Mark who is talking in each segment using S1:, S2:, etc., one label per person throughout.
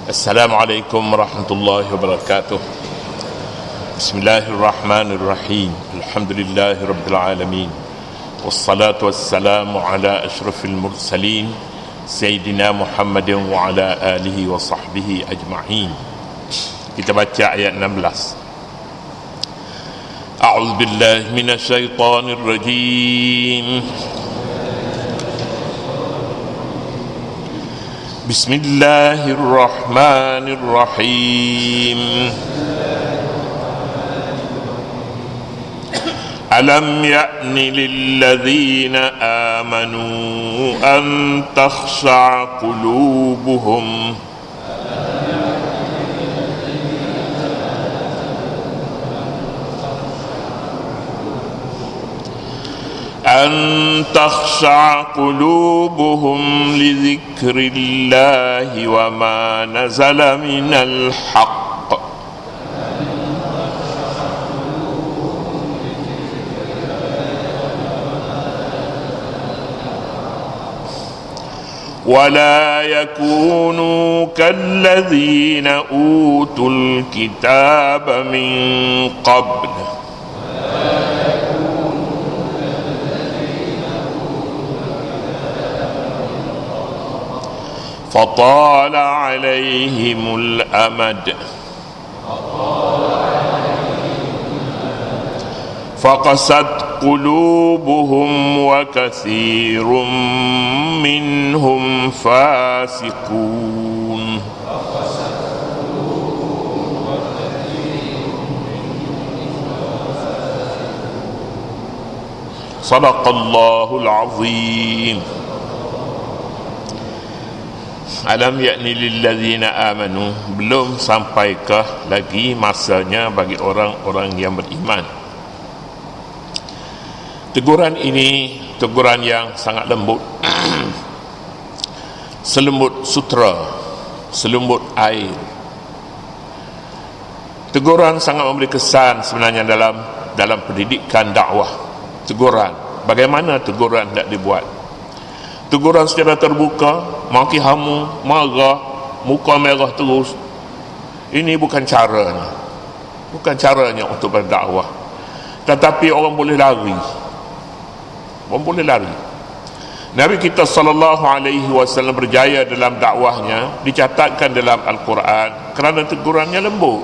S1: Assalamualaikum warahmatullahi wabarakatuh. Bismillahirrahmanirrahim. Alhamdulillahi rabbil alamin. Wassalatu wassalamu ala asyrafil mursalin Sayyidina Muhammadin wa ala alihi wa sahbihi ajma'in. Kita baca ayat 16. A'udzu billahi minasy syaithanir rajim. Bismillahirrahmanirrahim. Alam ya'ni lilladzina amanu an takhsha'a qulubuhum لذكر الله وما نزل من الحق ولا يكونوا كالذين أوتوا الكتاب من قبل فطال عليهم الأمد فقست قلوبهم وكثير منهم فاسقون صدق الله العظيم. Alam yakni lilladzina amanu, belum sampaikah lagi masanya bagi orang-orang yang beriman. Teguran ini teguran yang sangat lembut selembut sutra, selembut air. Teguran sangat memberi kesan sebenarnya dalam pendidikan dakwah. Teguran, bagaimana teguran tidak dibuat? Teguran secara terbuka, maki hamu, marah, muka merah terus. Ini bukan caranya. Bukan caranya untuk berdakwah. Tetapi orang boleh lari. Orang boleh lari. Nabi kita SAW berjaya dalam dakwahnya, dicatatkan dalam Al-Quran kerana tegurannya lembut.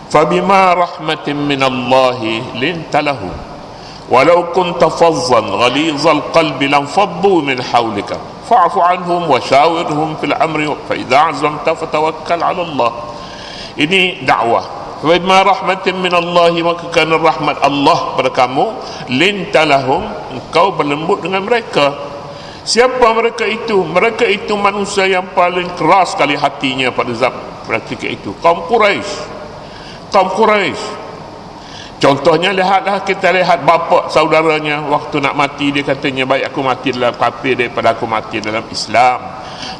S1: Fabima rahmatin minallahi lintalahu walau kunta fazzan ghalizal qalbi lanfaddu min hawlika fa'fu anhum wa shawirhum fil amri fa idza azamta fatawakkal 'ala Allah. Ini dakwah. Wa bima rahmatin min Allah, maka kerana rahmat Allah pada kamu, lintalahum, engkau berlembut dengan mereka. Siapa mereka itu? Mereka itu manusia yang paling keras sekali hatinya pada zaman ketika itu, kaum Quraisy. Contohnya kita lihat bapa saudaranya waktu nak mati, dia katanya baik aku mati dalam kafir daripada aku mati dalam Islam.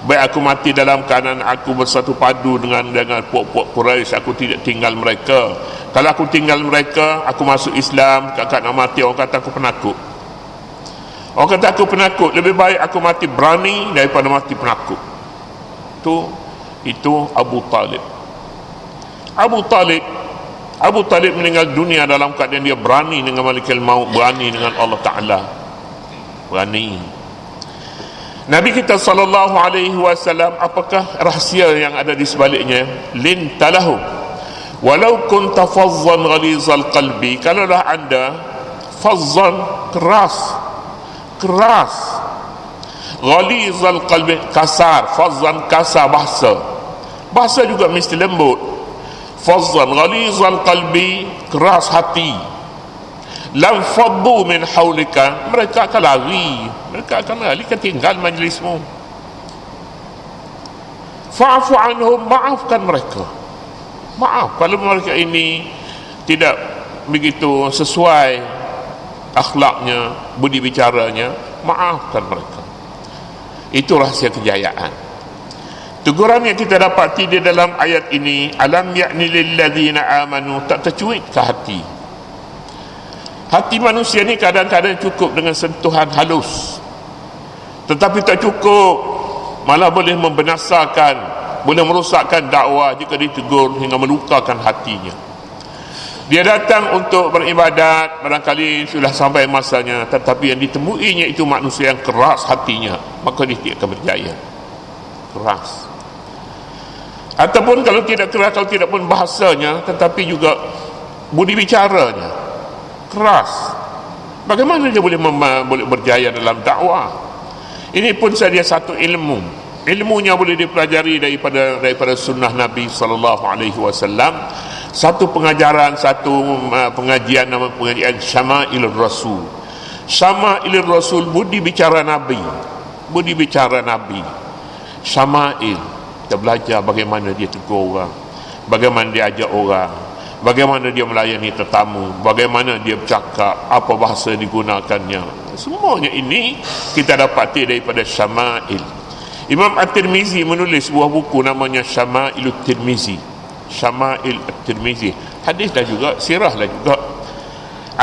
S1: Baik aku mati dalam keadaan aku bersatu padu dengan puak-puak Quraisy, aku tidak tinggal mereka. Kalau aku tinggal mereka, aku masuk Islam, kakak nak mati orang kata aku penakut. Orang kata aku penakut, lebih baik aku mati berani daripada mati penakut. Itu Abu Talib meninggal dunia dalam keadaan dia berani dengan Malikul Maut, berani dengan Allah Ta'ala. Berani. Nabi kita SAW, apakah rahsia yang ada di sebaliknya? Lintalahu walau kunta fazzan ghalizal qalbi, kalaulah anda fazzan, keras, ghalizal qalbi, kasar. Fazzan kasar, bahasa juga mesti lembut. Fazzan ghalizal qalbi, keras hati. Lam faddu min haulika, mereka akan lari, tinggal majlismu. Fa'fu anhum, maafkan mereka. Maaf kalau mereka ini tidak begitu sesuai akhlaknya, budi bicaranya, maafkan mereka. Itu rahsia kejayaan. Teguran yang kita dapati di dalam ayat ini, alam ya'ni lilladzina amanu, tak tercuit ke hati. Hati manusia ni kadang-kadang cukup dengan sentuhan halus, tetapi tak cukup, malah boleh membinasakan boleh merosakkan dakwah jika ditegur hingga melukakan hatinya. Dia datang untuk beribadat, barangkali sudah sampai masanya, tetapi yang ditemuinya itu manusia yang keras hatinya, maka dia tidak akan berjaya. Keras. Ataupun kalau tidak keras, kalau tidak pun bahasanya, tetapi juga budi bicaranya keras, bagaimana dia boleh berjaya dalam dakwah? Ini pun saja satu ilmunya boleh dipelajari daripada sunnah Nabi SAW. Satu pengajaran, satu pengajian, nama pengajian Syama'ilur Rasul. Syama'ilur Rasul, budi bicara Nabi. Budi bicara Nabi. Syama'il, kita belajar bagaimana dia tegur orang, bagaimana dia ajak orang, bagaimana dia melayani tetamu, bagaimana dia bercakap, apa bahasa digunakannya. Semuanya ini kita dapati daripada Syama'il. Imam At-Tirmizi menulis sebuah buku namanya Syama'ilul Tirmizi. Syama'il At-Tirmizi, hadis dah juga, sirah lah juga.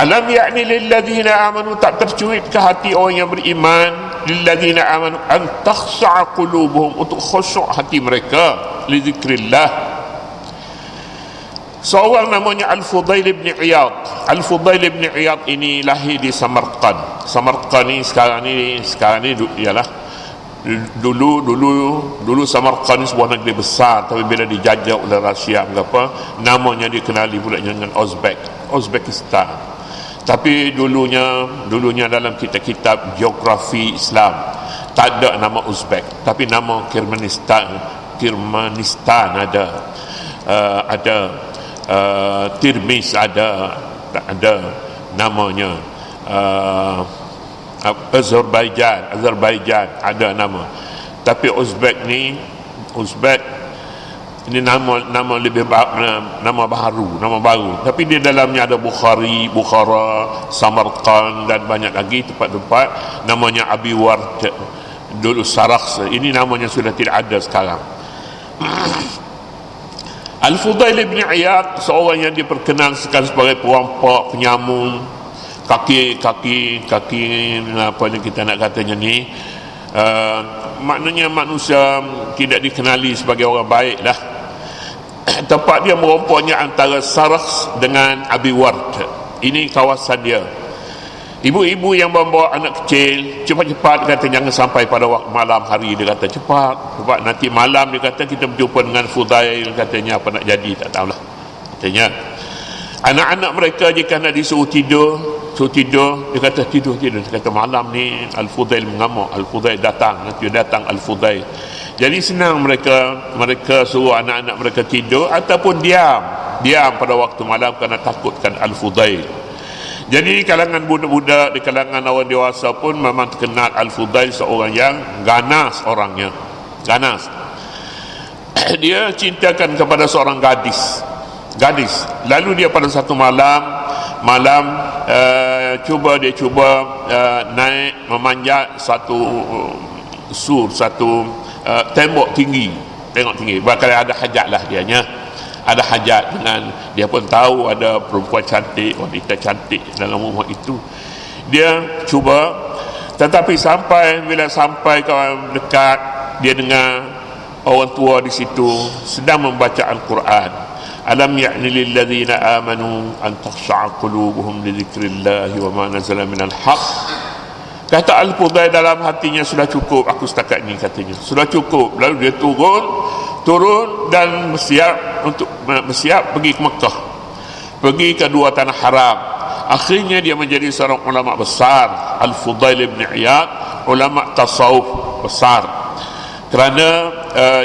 S1: Alam ya'ni lilladzina amanu, tak tercuit ke hati orang yang beriman, lilladzina amanu an takhsha'a qulubuhum, untuk khusyuk hati mereka li zikrillah. Seorang namanya Al-Fudail ibn Iyad. Al-Fudail ibn Iyad ini lahir di Samarkand. Samarkand ni sekarang ni ialah dulu Samarkand ni sebuah negeri besar, tapi bila dijajah oleh Rusia apa, namanya dikenali pula dengan Uzbekistan. Tapi dulunya dalam kitab-kitab geografi Islam tak ada nama Uzbek, tapi nama Kirmanistan ada, Tirmiz ada namanya, Azerbaijan ada nama. Tapi Uzbek ini nama lebih nama baru. Tapi di dalamnya ada Bukhara, Samarkand dan banyak lagi tempat-tempat. Namanya Abiward dulu, Sarakhs. Ini namanya sudah tidak ada sekarang. Al-Fudail ibn Iyad, seorang yang diperkenal sebagai perampak, penyamun, kaki apa yang kita nak katanya ni, maknanya manusia tidak dikenali sebagai orang baik lah. Tempat dia merompoknya antara Sarakhs dengan Abiward. Ini kawasan dia. Ibu-ibu yang membawa anak kecil, cepat-cepat kata, jangan sampai pada waktu malam hari. Dia kata cepat nanti malam dia kata kita berjumpa dengan Fudail, katanya apa nak jadi tak tahulah. Katanya anak-anak mereka jika nak disuruh tidur, dia kata tidur. Dia kata malam ni Al-Fudail mengamuk, Al-Fudail datang, nanti datang Al-Fudail. Jadi senang mereka suruh anak-anak mereka tidur ataupun diam pada waktu malam kerana takutkan Al-Fudail. Jadi di kalangan budak-budak, di kalangan orang dewasa pun memang terkenal Al-Fudail seorang yang ganas orangnya. Ganas. Dia cintakan kepada seorang gadis. Lalu dia pada satu malam cuba naik memanjat satu tembok tinggi. Bakal ada hajat lah dianya. Ada hajat dengan dia pun tahu ada perempuan cantik, wanita cantik dalam rumah itu. Dia cuba, tetapi bila sampai ke dekat, dia dengar orang tua di situ sedang membaca Al-Quran. Alam ya'ni lil ladzina amanu an takhsha'a qulubuhum li dzikrillah wa ma nazala minal haqq. Kata Al-Fudail dalam hatinya, sudah cukup aku setakat ini, katanya. Sudah cukup. Lalu dia turun dan bersiap pergi ke Mekah, pergi ke dua tanah haram. Akhirnya dia menjadi seorang ulama besar, Al-Fudail ibn Iyad, ulama tasawuf besar, kerana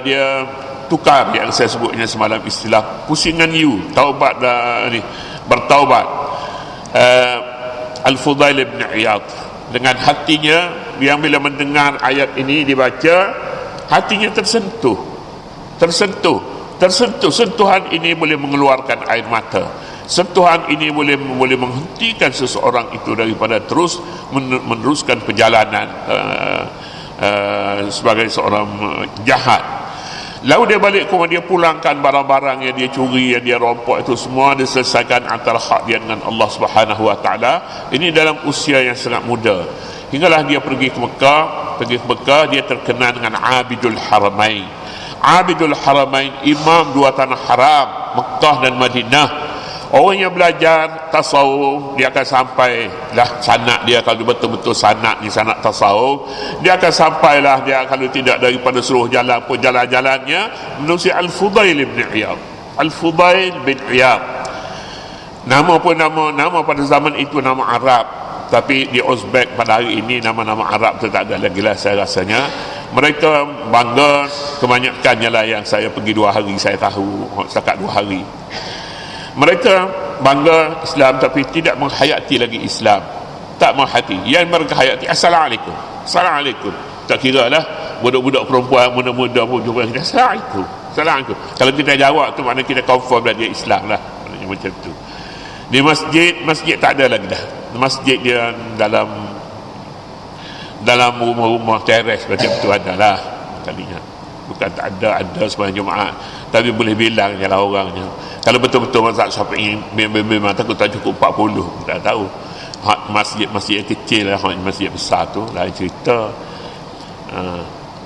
S1: dia tukar yang saya sebutnya semalam, istilah pusingan taubat bertaubat. Al-Fudail ibn Iyad dengan hatinya yang bila mendengar ayat ini dibaca, hatinya tersentuh. Sentuhan ini boleh mengeluarkan air mata. Sentuhan ini boleh menghentikan seseorang itu daripada terus meneruskan perjalanan sebagai seorang jahat. Lalu dia balik ke rumah, dia pulangkan barang-barang yang dia curi, yang dia rompok itu semua, dia selesaikan antara hak dia dengan Allah Subhanahu Wa Taala. Ini dalam usia yang sangat muda. Hinggalah dia pergi ke Mekah, dia terkenal dengan Abidul Haramain. Abidul Haramain, imam dua tanah haram, Mekah dan Madinah. Orang yang belajar tasawuf, dia akan sampai lah sanad dia, kalau betul-betul sanad di sanad tasawuf, dia akan sampailah, dia kalau tidak daripada seluruh jalan pun jalan-jalannya menerusi Al-Fudail bin Iyad. Al-Fudail bin Iyad, nama pun nama pada zaman itu nama Arab, tapi di Uzbek pada hari ini nama-nama Arab itu tak ada lagi lah saya rasanya. Mereka bangga, kebanyakannya lah yang saya pergi 2 hari saya tahu, setakat 2 hari. Mereka bangga Islam tapi tidak menghayati lagi Islam, tak menghayati. Yang mereka hayati Assalamualaikum, Assalamualaikum. Tak kira lah budak-budak perempuan muda-muda pun jumpa kita Assalamualaikum, Assalamualaikum. Kalau kita jawab tu maknanya kita confirm dah dia Islam lah, maknanya macam tu. Di masjid tak ada lagi dah. Masjid dia dalam rumah-rumah teres macam tu adalah kalinya. Bukan tak ada sembahyang Jumaat, tapi boleh bilang je lah orangnya. Kalau betul-betul mazhab Syafi'i memang takut tak cukup 40, tak tahu. Masjid yang kecil lah, masjid besar tu lain cerita.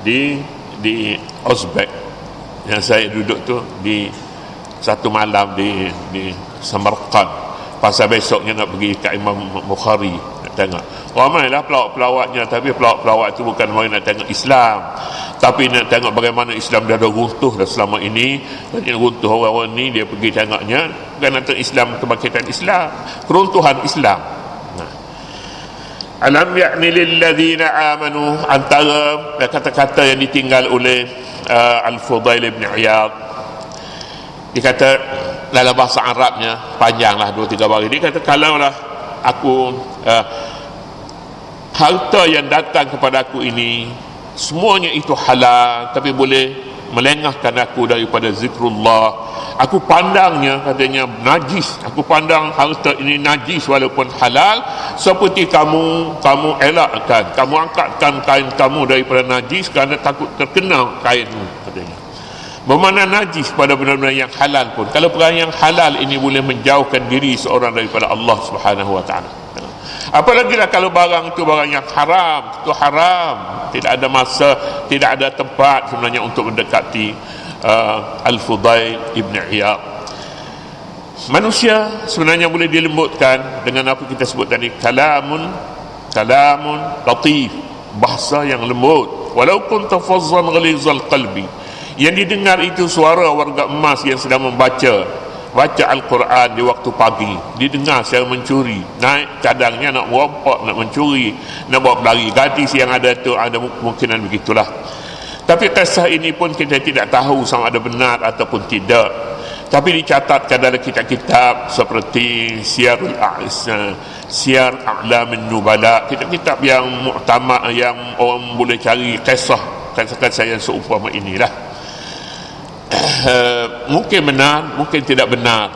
S1: Di Uzbek yang saya duduk tu, di satu malam di Samarkand. Pasal besoknya nak pergi kat Imam Bukhari nak tengok. Ramailah pelawak-pelawaknya, tapi pelawak-pelawak itu bukan main nak tengok Islam, tapi nak tengok bagaimana Islam dah runtuh dah selama ini. Dan yang runtuh orang-orang ni dia pergi tengoknya bukan nak tengok Islam, kebangkitan Islam, keruntuhan Islam. Alam ya'ni lilladzina amanu, antara kata-kata yang ditinggal oleh Al-Fudail bin Iyad. Dia kata dalam bahasa Arabnya panjanglah 2-3 baris. Dia kata kalaulah aku harta yang datang kepada aku ini semuanya itu halal, tapi boleh melengahkan aku daripada zikrullah, aku pandangnya katanya najis, aku pandang harta ini najis walaupun halal, seperti kamu elakkan, kamu angkatkan kain kamu daripada najis kerana takut terkena kainmu katanya. Bermakna najis pada benda-benda yang halal pun, kalau perkara yang halal ini boleh menjauhkan diri seorang daripada Allah Subhanahu wa taala. Apalagilah kalau barang itu barang yang haram, itu haram, tidak ada masa, tidak ada tempat sebenarnya untuk mendekati Al-Fudail ibn Iyad. Manusia sebenarnya boleh dilembutkan dengan apa kita sebut tadi, kalamun latif, bahasa yang lembut. Walaupun tafazzan ghalizal qalbi, yang didengar itu suara warga emas yang sedang membaca Al-Quran di waktu pagi, didengar secara mencuri, naik cadangnya nak merompak, nak mencuri, nak bawa pelari. Gadis yang ada tu ada kemungkinan begitulah. Tapi kisah ini pun kita tidak tahu sama ada benar ataupun tidak. Tapi dicatatkan dalam kitab-kitab seperti Siyar A'lamin Nubala, kitab-kitab yang muktamad, yang orang boleh cari kisah-kisah yang seumpama inilah. Mungkin benar, mungkin tidak benar.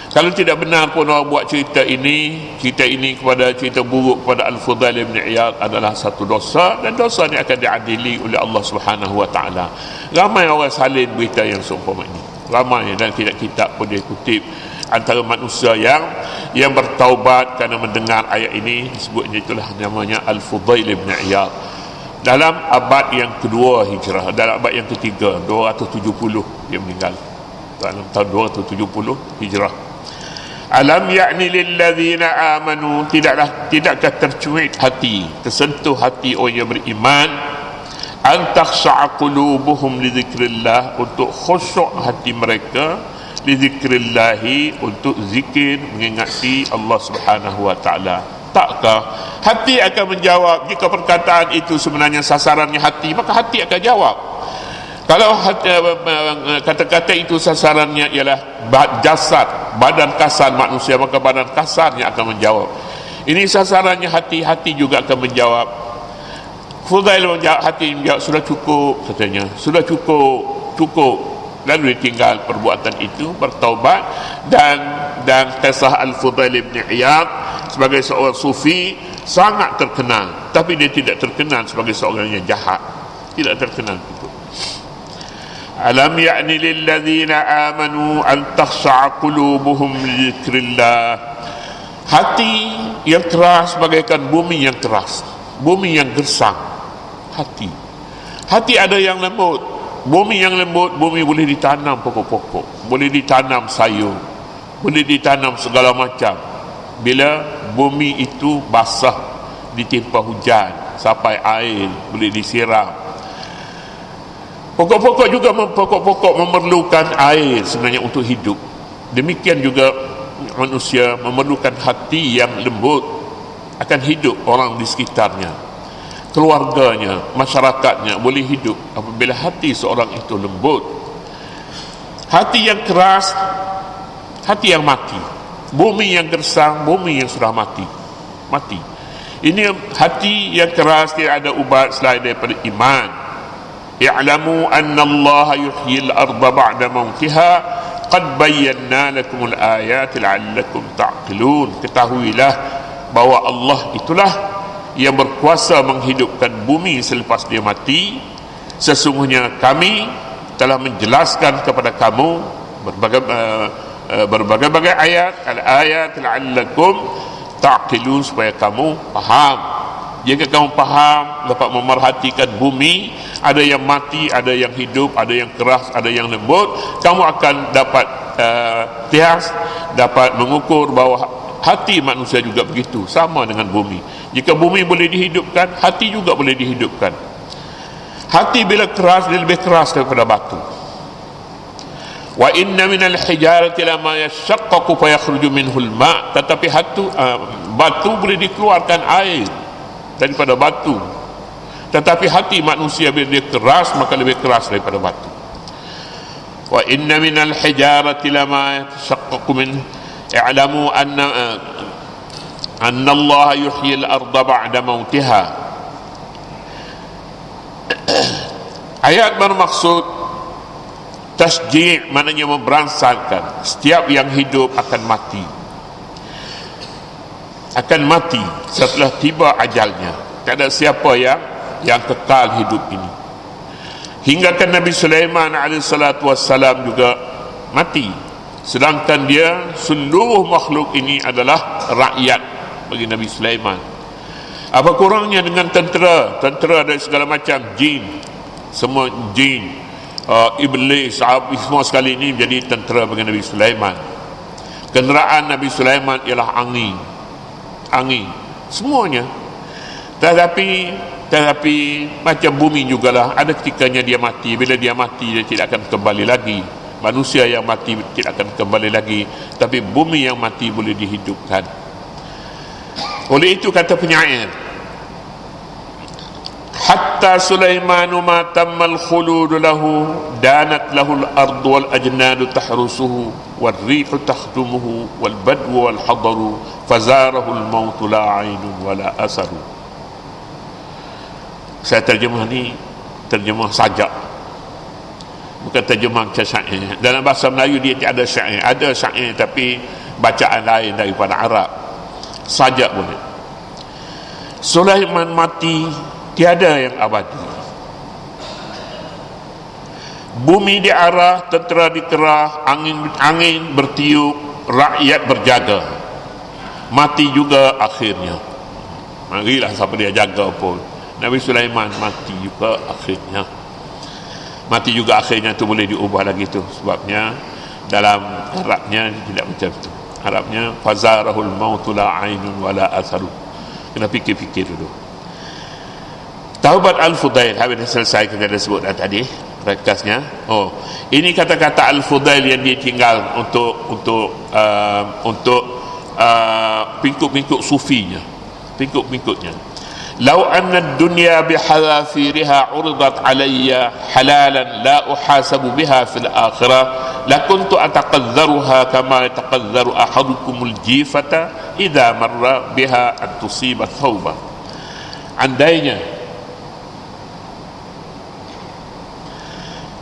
S1: Kalau tidak benar pun orang buat cerita ini kepada cerita buruk kepada Al-Fudail bin Iyad adalah satu dosa, dan dosa ini akan diadili oleh Allah Subhanahu wa taala. Ramai orang salin berita yang seumpama ini, ramai, dan kitab-kitab pun dia kutip antara manusia yang bertaubat kerana mendengar ayat ini. Disebutnya itulah namanya Al-Fudail bin Iyad. Dalam abad yang kedua Hijrah, dalam abad yang ketiga, 270 dia meninggal, dalam tahun 270 Hijrah. Alam ya'ni lilladzina amanu, tidakkah tercuit hati, tersentuh hati orang yang beriman, an takhsha'a qulubuhum li dzikrillah, untuk khusyuk hati mereka, li dzikrillah, untuk zikir, mengingati Allah Subhanahu wa taala. Takkah hati akan menjawab? Jika perkataan itu sebenarnya sasarannya hati, maka hati akan jawab. Kalau kata-kata itu sasarannya ialah jasad, badan kasar manusia, maka badan kasarnya akan menjawab. Ini sasarannya hati, hati juga akan menjawab. Fudail menjawab, hati menjawab, sudah cukup katanya, sudah cukup. Lalu ditinggal perbuatan itu, bertaubat, dan kisah Al-Fudail bin Iyad sebagai seorang sufi sangat terkenal, tapi dia tidak terkenal sebagai seorang yang jahat, tidak terkenal itu. Alam ya'ni lilladzina amanu an takhsha'a qulubuhum li dzikrillah. Hati yang keras bagaikan bumi yang keras, bumi yang gersang. Hati ada yang lembut, Bumi yang lembut, bumi boleh ditanam pokok-pokok, boleh ditanam sayur, boleh ditanam segala macam. Bila bumi itu basah, ditimpa hujan sampai air boleh disiram. Pokok-pokok memerlukan air sebenarnya untuk hidup. Demikian juga manusia memerlukan hati yang lembut akan hidup orang di sekitarnya, keluarganya, masyarakatnya boleh hidup apabila hati seorang itu lembut. Hati yang keras, hati yang mati. Bumi yang gersang, bumi yang sudah mati. Ini hati yang keras, tidak ada ubat selain daripada iman. I'lamu anna Allah yuhyil arda ba'da mautiha qad bayyana lakumul ayati la'allakum ta'qilun. Ketahuilah bahawa Allah itulah yang berkuasa menghidupkan bumi selepas dia mati. Sesungguhnya kami telah menjelaskan kepada kamu berbagai-bagai ayat la'allakum ta'qilun, supaya kamu faham. Jika kamu faham, dapat memerhatikan bumi, ada yang mati, ada yang hidup, ada yang keras, ada yang lembut, kamu akan dapat dapat mengukur bahawa hati manusia juga begitu, sama dengan bumi. Jika bumi boleh dihidupkan, hati juga boleh dihidupkan. Hati bila keras, dia lebih keras daripada batu. Wa inna minal hijarati lama yashaqqaqu fa yakhruju minhu al-ma'. Tetapi batu boleh dikeluarkan air daripada batu. Tetapi hati manusia bila dia keras, maka lebih keras daripada batu. Wa inna minal hijarati lama yashaqqaqu min i'lamu anna Allah yuhyil arda ba'da mautiha. Ayat bermaksud tasji', maknanya memberansangkan setiap yang hidup akan mati. Akan mati setelah tiba ajalnya. Tak ada siapa yang kekal hidup ini. Hingga kan Nabi Sulaiman alaihissalam juga mati. Sedangkan dia, seluruh makhluk ini adalah rakyat bagi Nabi Sulaiman. Apa kurangnya dengan tentera dari segala macam, jin, semua jin, iblis, semua sekali ini menjadi tentera bagi Nabi Sulaiman. Kenderaan Nabi Sulaiman ialah angin, semuanya. Tetapi macam bumi jugalah, ada ketikanya dia mati. Bila dia mati, dia tidak akan kembali lagi. Manusia yang mati tidak akan kembali lagi, tapi bumi yang mati boleh dihidupkan. Oleh itu kata penyair, hatta Sulaimanu ma tammal khulud lahu danat lahu al-ard wal ajnadu tahrusuhu wal rihu takhdumuhu wal badwu wal hadaru fazarahu al-maut la ainun wala asaru. Saya terjemah ni terjemah sajak, bukan terjemah macam syair. Dalam bahasa Melayu dia tidak ada syair, tapi bacaan lain daripada Arab. Sajak boleh. Sulaiman mati, tiada yang abadi. Bumi diarah, tentera dikerah, angin bertiup, rakyat berjaga. Mati juga akhirnya. Marilah siapa dia jaga pun. Nabi Sulaiman mati juga akhirnya. Mati juga akhirnya tu boleh diubah lagi tu. Sebabnya dalam Arabnya tidak macam tu. Arabnya fazarahul mautu la ainun wala atharu. Kena fikir-fikir dulu. Taubat Al-Fudail, habis selesai kita dah sebut tadi rekasnya. Ini kata-kata Al-Fudail yang dia tinggal untuk pengikut sufinya, pengikutnya. Lau anna ad-dunya bihadafiriha uridat alayya halalan la uhasabu biha fil akhirah lakuntu ataqadzaruha kama yataqadzaru ahadukumul jifata idza marra biha an tusiba thawba. Andainya,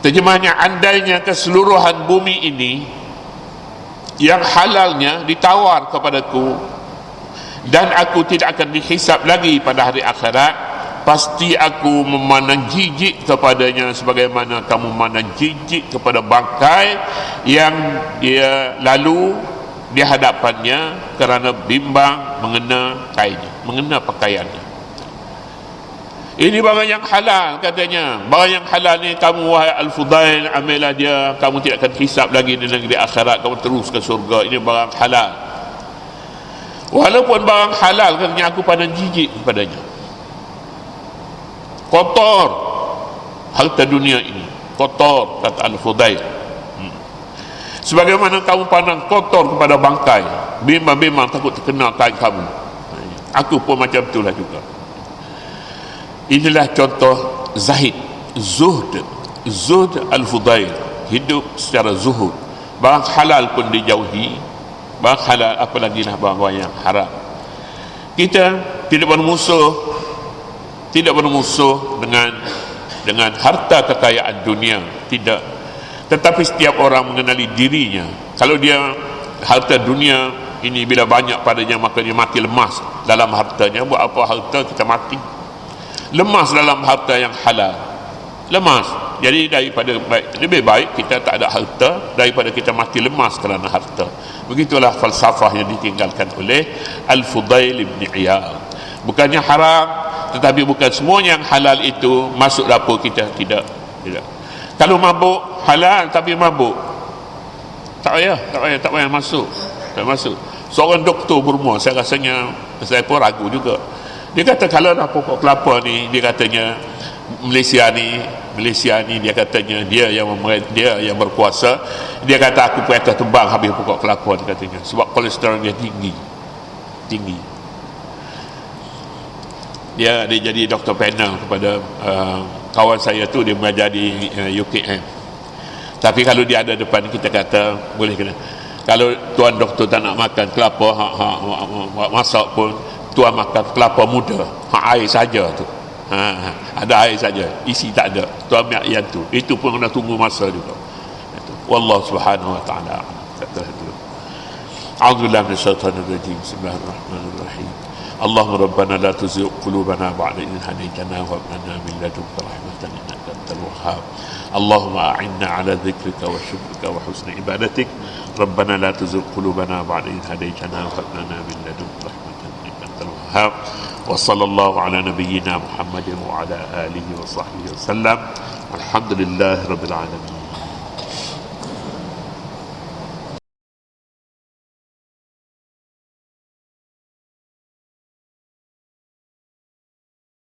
S1: terjemahnya, andainya keseluruhan bumi ini yang halalnya ditawar kepadaku dan aku tidak akan dihisap lagi pada hari akhirat, pasti aku memandang jijik kepadanya sebagaimana kamu memandang jijik kepada bangkai yang dia lalu di hadapannya kerana bimbang mengena kainnya, mengena pakaiannya. Ini barang yang halal katanya. Barang yang halal ni kamu wahai Al-Fudail, ambillah dia, kamu tidak akan hisap lagi di negeri akhirat, kamu terus ke surga. Ini barang halal. Walaupun barang halal katanya, aku pandang jijik kepadanya. Kotor harta dunia ini, kotor kata Al-Fudail. Sebagaimana kamu pandang kotor kepada bangkai, bimbang-bimbang takut terkena kain kamu. Aku pun macam itulah juga. Inilah contoh zahid, zuhd Al-Fudail, hidup secara zuhud. Barang halal pun dijauhi, barang halal apalagi lah barang yang haram. Kita tidak bermusuh dengan harta kekayaan dunia, tidak. Tetapi setiap orang mengenali dirinya. Kalau dia harta dunia ini bila banyak padanya, maka dia mati lemas dalam hartanya. Buat apa harta kita mati lemas dalam harta yang halal? Lemas. Jadi lebih baik kita tak ada harta daripada kita mati lemas kerana harta. Begitulah falsafah yang ditinggalkan oleh Al-Fudail ibn Iyad. Bukannya haram, tetapi bukan semua yang halal itu masuk dapur kita. Tidak. Kalau mabuk halal tapi mabuk, tak payah masuk. Tak masuk. Seorang doktor Burma, saya pun ragu juga. Dia kata kalau dah pokok kelapa ni, dia katanya Malaysia ni dia katanya dia yang berkuasa. Dia kata aku pun akan tebang habis pokok kelapa, dia katanya, sebab kolesterol dia tinggi. Dia jadi doktor panel kepada kawan saya tu, dia mengajar di UKM. Tapi kalau dia ada depan kita, kata boleh kena, kalau tuan doktor tak nak makan kelapa, masak pun tuan makan kelapa muda, air saja tu, ada air saja, isi tak ada, tuan ambil yang tu, itu pun kena tunggu masa juga. Wallahu subhanahu wa ta'ala. A'udzubillahi minasyaitanir rajim. Bismillahirrahmanirrahim. Allahumma rabbana la tuzigh qulubana ba'da idh hadaytana wa hab lana min ladunka rahmatan innaka antal wahhab. Allahumma a'inna ala dhikrika wa syukrika wa husni ibadatik. Rabbana la tuzigh qulubana ba'da idh hadaytana wa hab lana min ladunka rahmatan innaka antal wahhab. Wa sallallahu ala nabiyyina Muhammadin wa ala alihi wa sahbihi wa sallam. Alhamdulillahirabbil alamin.